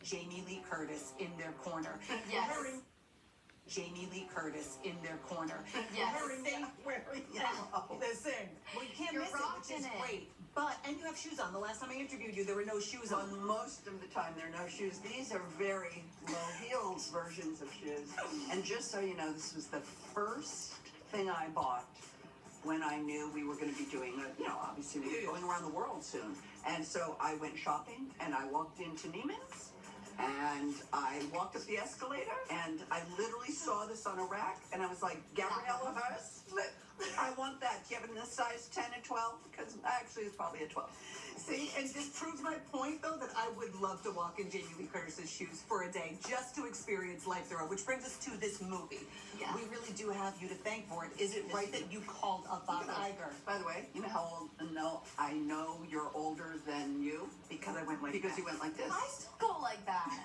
Jamie Lee Curtis in their corner. Yes. Jamie Lee Curtis in their corner. Yes. Listen, we can't You're miss it, which is great. But, and you have shoes on. The last time I interviewed you, there were no shoes on. Most of the time, there are no shoes. These are very low heels versions of shoes. And just so you know, this was the first thing I bought when I knew we were going to be doing it. You know, obviously we were going around the world soon. And so I went shopping and I walked into Neiman's and I walked up the escalator and I literally saw this on a rack and I was like, Gabriella Hearst, I want that. Do you have it in a size 10 or 12? Because actually it's probably a 12. See, and this proves my point, though, that I would love to walk in Jamie Lee Curtis's shoes for a day just to experience Life Through, which brings us to this movie. Yeah. We really do have you to thank for it. Is it right that you called up Bob Iger? By the way, you know how old? No, I know you're older than you. Because I went like Because that. you went like this. I still go like that.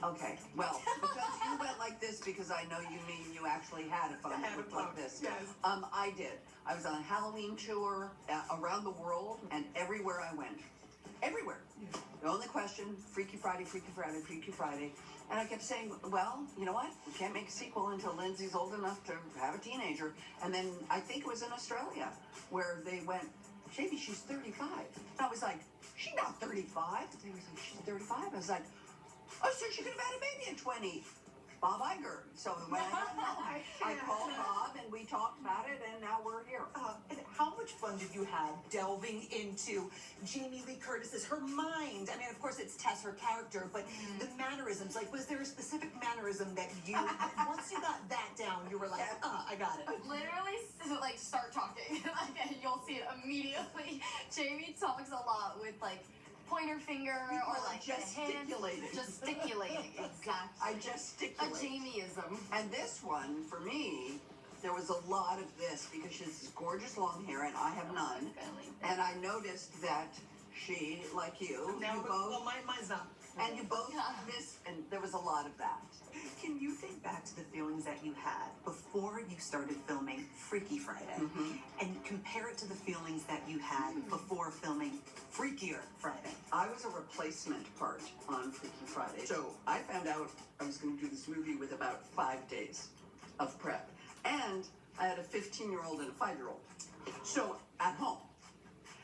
Okay, well, because you went like this, because I know you mean you actually had a phone that looked like this. Yes. I did. I was on a Halloween tour around the world, and everywhere I went. Everywhere. The only question, Freaky Friday, Freaky Friday, Freaky Friday. And I kept saying, well, you know what? We can't make a sequel until Lindsay's old enough to have a teenager. And then I think it was in Australia where they went, Jamie, she's 35. And I was like, she's not 35. They were like, she's 35. I was like, oh, so she could have had a baby at 20. Bob Iger. So when I called Bob and we talked about it, and now we're here. And how much fun did you have delving into Jamie Lee Curtis's, her mind? I mean, of course, it's Tess, her character, but the mannerisms. Like, was there a specific mannerism that you, once you got that down, you were like, I got it. Literally, like, start talking. Like, you'll see it immediately. Jamie talks a lot with, like, pointer finger or like gesticulating. Gesticulating, exactly. I gesticulate. A Jamieism. And this one, for me, there was a lot of this because she has this gorgeous long hair and I have none. And I noticed that she, like you, Now, you both, well, mine's not. and you both missed, and there was a lot of that. Can you think back to the feelings that you had before you started filming Freaky Friday and compare it to the feelings that you had before filming Freakier Friday? I was a replacement part on Freaky Friday. So I found out I was going to do this movie with about 5 days of prep. And I had a 15-year-old and a 5-year-old. So at home.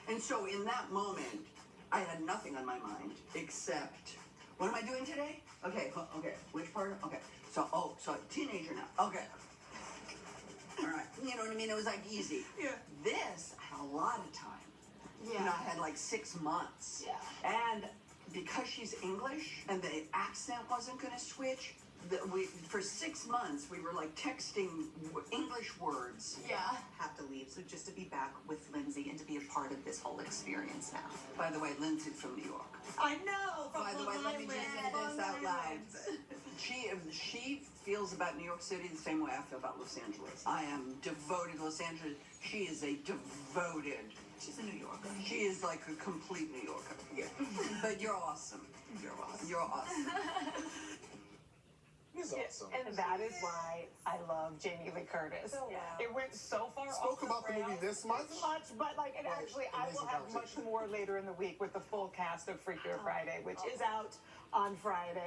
And so in that moment, I had nothing on my mind except, what am I doing today? Okay, which part? Okay, so teenager now. Okay. All right, you know what I mean? It was like easy. Yeah. This, I had a lot of time. Yeah. You know, I had like 6 months. Yeah. And because she's English and the accent wasn't going to switch, for 6 months we were like texting English words. Yeah. Have to leave, so just to be back with Lindsay and to be a part of this whole experience now. By the way, Lindsay's from New York. I know. By the way, let me just say this out loud. She feels about New York City the same way I feel about Los Angeles. I am devoted to Los Angeles. She is a devoted. She's a New Yorker. She is like a complete New Yorker. Yeah. But you're awesome. You're awesome. You're awesome. He's awesome. And that is why I love Jamie Lee Curtis. It went so far Spoke off about the movie this much? but like, and actually, I will have much more later in the week with the full cast of Freakier Friday, which is out on Friday.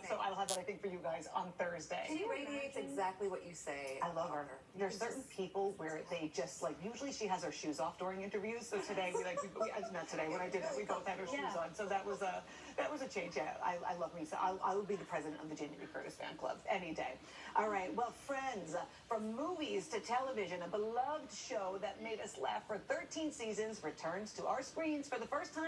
So I'll have that, I think, for you guys on Thursday. She radiates exactly what you say. I love her. There's certain people where they just like, usually she has her shoes off during interviews. So today not today, when I did it, we both had our shoes on. So that was a change. Yeah, I love me. So I will be the president of the Jamie Lee Curtis fan club any day. All right. Well, friends, from movies to television, a beloved show that made us laugh for 13 seasons returns to our screens for the first time.